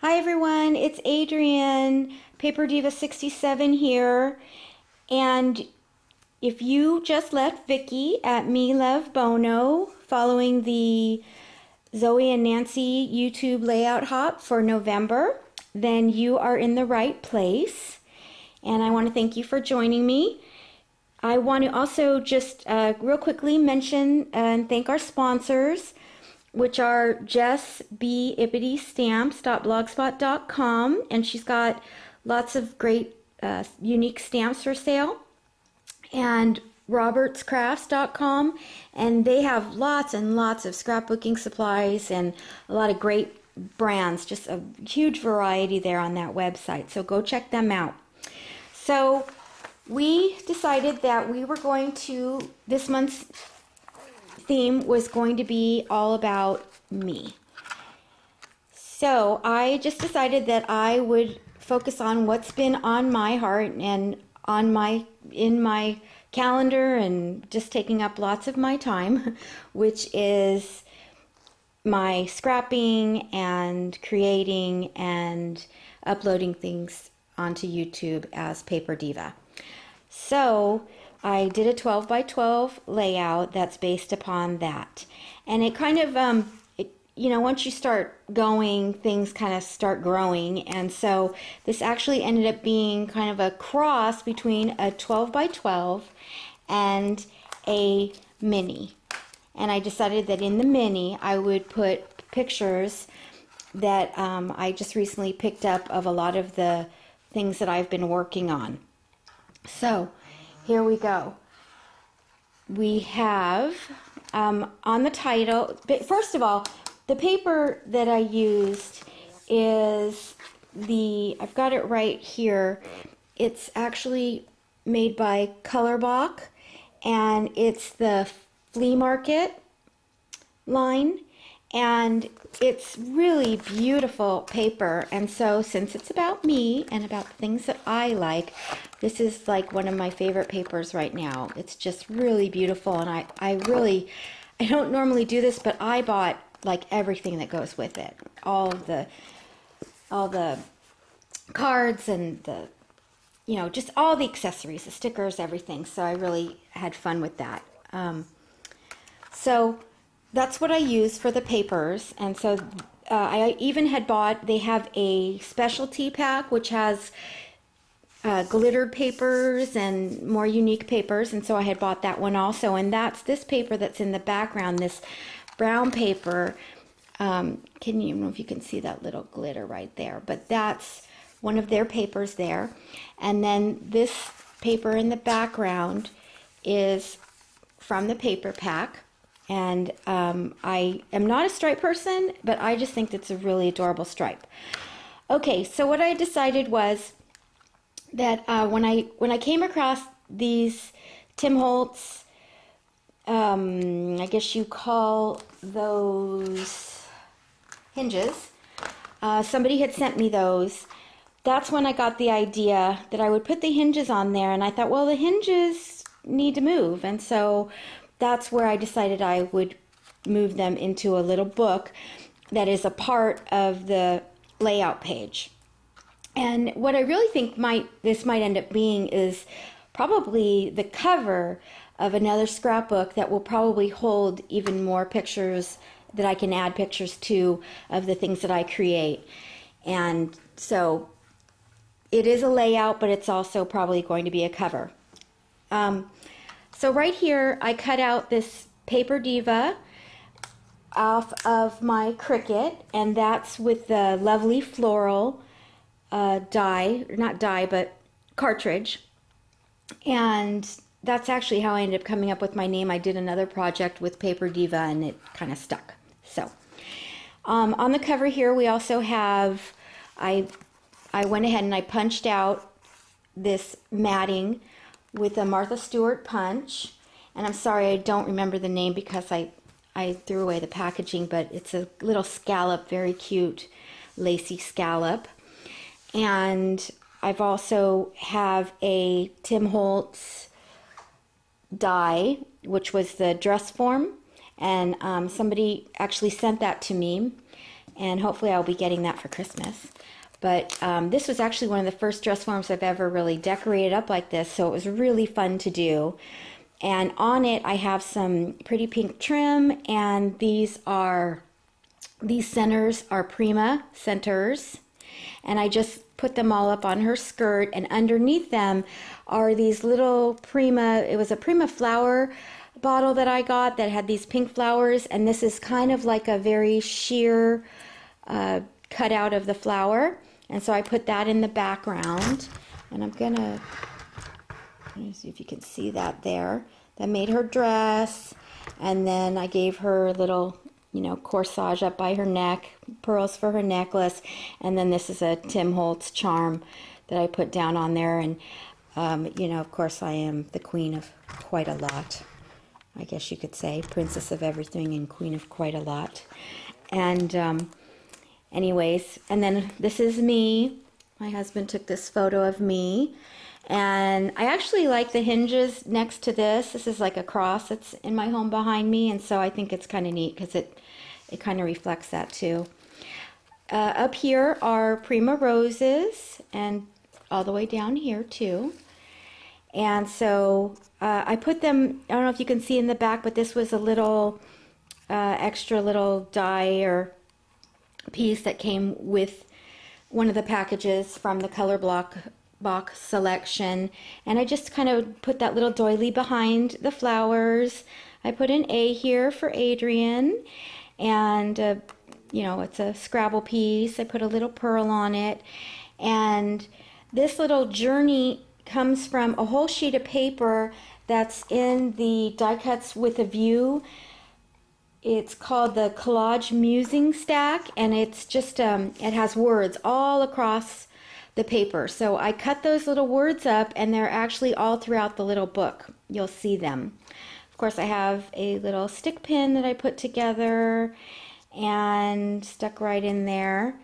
Hi everyone, it's Adrienne, Paper Diva 67 here. And if you just left Vicky at Me Love Bono following the Zoe and Nancy YouTube layout hop for November, then you are in the right place. And I want to thank you for joining me. I want to also just real quickly mention and thank our sponsors, which are Jess B. Ippity Stamps.blogspot.com, and she's got lots of great unique stamps for sale, and robertscrafts.com, and they have lots and lots of scrapbooking supplies and a lot of great brands, just a huge variety there on that website, so go check them out. So we decided that we were going to, this month's theme was going to be all about me. So I just decided that I would focus on what's been on my heart and in my calendar and just taking up lots of my time, which is my scrapping and creating and uploading things onto YouTube as Paper Diva. So I did a 12 by 12 layout that's based upon that. And it kind of, once you start going, things kind of start growing. And so this actually ended up being kind of a cross between a 12 by 12 and a mini. And I decided that in the mini, I would put pictures that I just recently picked up of a lot of the things that I've been working on. So here we go. We have on the title, first of all, the paper that I used is I've got it right here. It's actually made by Colorbach, and it's the flea market line, and it's really beautiful paper. And so since it's about me and about things that I like, this is like one of my favorite papers right now. It's just really beautiful, and I don't normally do this, but I bought like everything that goes with it. All the cards and just all the accessories, the stickers, everything. So I really had fun with that. So that's what I use for the papers. And so I even had bought, they have a specialty pack which has glittered papers and more unique papers, and so I had bought that one also. And that's this paper that's in the background, this brown paper. I don't know if you can see that little glitter right there, but that's one of their papers there. And then this paper in the background is from the paper pack. And I am not a stripe person, but I just think it's a really adorable stripe. Okay, so what I decided was that when I came across these Tim Holtz, I guess you call those hinges, somebody had sent me those. That's when I got the idea that I would put the hinges on there, and I thought, well, the hinges need to move, and so that's where I decided I would move them into a little book that is a part of the layout page. And what I really think this might end up being is probably the cover of another scrapbook that will probably hold even more pictures that I can add pictures to of the things that I create. And so it is a layout, but it's also probably going to be a cover. So right here, I cut out this Paper Diva off of my Cricut, and that's with the lovely floral die, or not die, but cartridge. And that's actually how I ended up coming up with my name. I did another project with Paper Diva, and it kind of stuck. So on the cover here, we also have, I went ahead and I punched out this matting with a Martha Stewart punch. And I'm sorry, I don't remember the name because I threw away the packaging, but it's a little scallop, very cute, lacy scallop. And I've also have a Tim Holtz die, which was the dress form. And somebody actually sent that to me. and hopefully I'll be getting that for Christmas. But this was actually one of the first dress forms I've ever really decorated up like this, so it was really fun to do. And on it I have some pretty pink trim, and these centers are Prima centers, and I just put them all up on her skirt, and underneath them are these little Prima, it was a Prima flower bottle that I got that had these pink flowers, and this is kind of like a very sheer cutout of the flower, and so I put that in the background, and let me see if you can see that there. That made her dress, and then I gave her a little, corsage up by her neck, pearls for her necklace, and then this is a Tim Holtz charm that I put down on there, and of course I am the queen of quite a lot, I guess you could say, princess of everything and queen of quite a lot. And anyways, and then this is me. My husband took this photo of me, and I actually like the hinges next to this. This is like a cross that's in my home behind me, and so I think it's kind of neat because it kind of reflects that too. Up here are Prima roses, and all the way down here too. And so I put them, I don't know if you can see in the back, but this was a little extra little die or piece that came with one of the packages from the Color Block box selection, and I just kind of put that little doily behind the flowers. I put an A here for Adrian, and it's a Scrabble piece. I put a little pearl on it, and this little journey comes from a whole sheet of paper that's in the Die Cuts with a View. It's called the Collage Musing Stack, and it's just it has words all across the paper. So I cut those little words up, and they're actually all throughout the little book. You'll see them. Of course, I have a little stick pin that I put together and stuck right in there.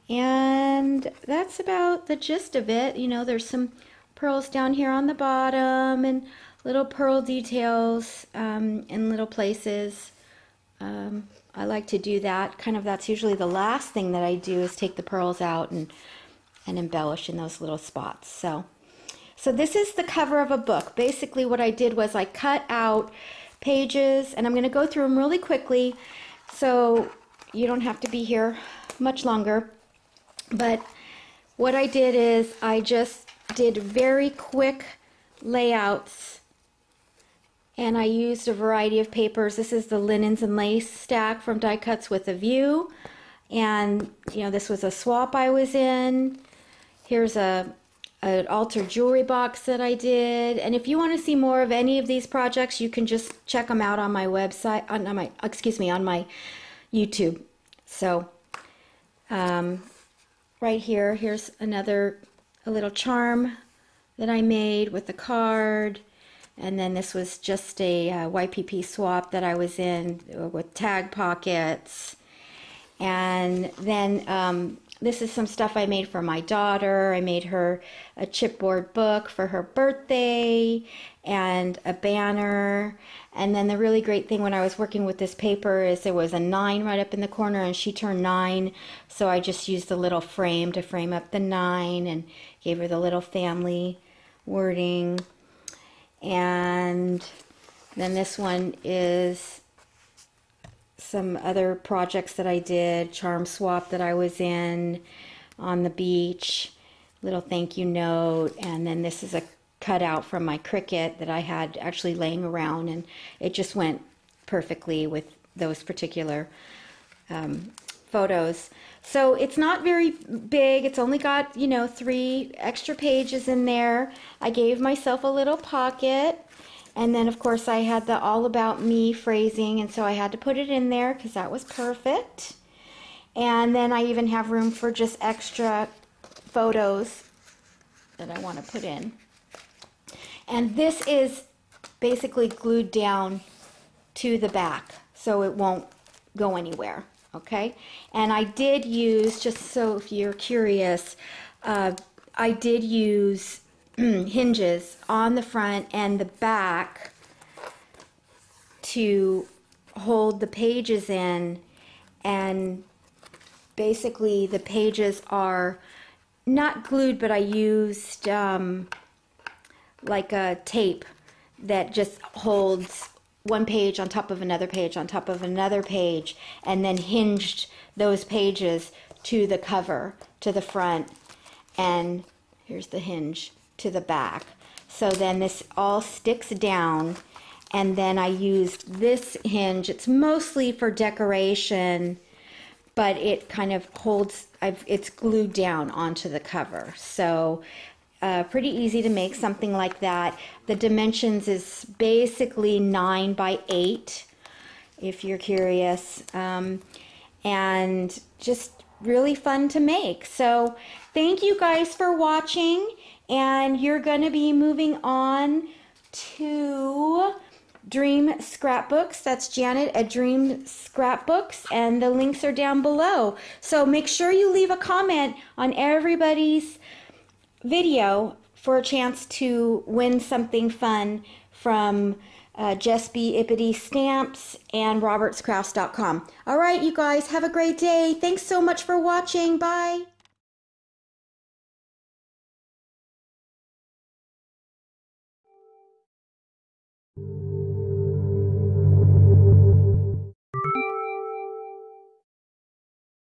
And that's about the gist of it. There's some pearls down here on the bottom and little pearl details in little places. I like to do that. That's usually the last thing that I do, is take the pearls out and embellish in those little spots. So this is the cover of a book. Basically what I did was I cut out pages, and I'm going to go through them really quickly so you don't have to be here much longer. But what I did is I just did very quick layouts, and I used a variety of papers. This is the Linens and Lace stack from Die Cuts with a View, and this was a swap I was in. Here's an altered jewelry box that I did, and if you want to see more of any of these projects, you can just check them out on my website, on my YouTube. So right here, here's a little charm that I made with the card, and then this was just a YPP swap that I was in with tag pockets. And then this is some stuff I made for my daughter. I made her a chipboard book for her birthday and a banner. And then the really great thing when I was working with this paper is there was a 9 right up in the corner, and she turned 9. So I just used a little frame to frame up the 9 and gave her the little family wording. And then this one is some other projects that I did, charm swap that I was in on the beach, little thank you note, and then this is a cutout from my Cricut that I had actually laying around, and it just went perfectly with those particular photos. So it's not very big. It's only got 3 extra pages in there. I gave myself a little pocket. And then, of course, I had the all about me phrasing, and so I had to put it in there because that was perfect. And then I even have room for just extra photos that I want to put in. And this is basically glued down to the back, so it won't go anywhere, okay? And I did use, just so if you're curious, I did use hinges on the front and the back to hold the pages in, and basically the pages are not glued, but I used like a tape that just holds one page on top of another page on top of another page, and then hinged those pages to the cover, to the front, and here's the hinge to the back. So then this all sticks down, and then I used this hinge. It's mostly for decoration, but it kind of holds, it's glued down onto the cover. So pretty easy to make something like that. The dimensions is basically 9 by 8, if you're curious, and just really fun to make. So thank you guys for watching, and you're going to be moving on to Dream Scrapbooks. That's Janet at Dream Scrapbooks, and the links are down below. So make sure you leave a comment on everybody's video for a chance to win something fun from Jess B. Ippity Stamps and robertscrafts.com. All right, you guys, have a great day. Thanks so much for watching. Bye.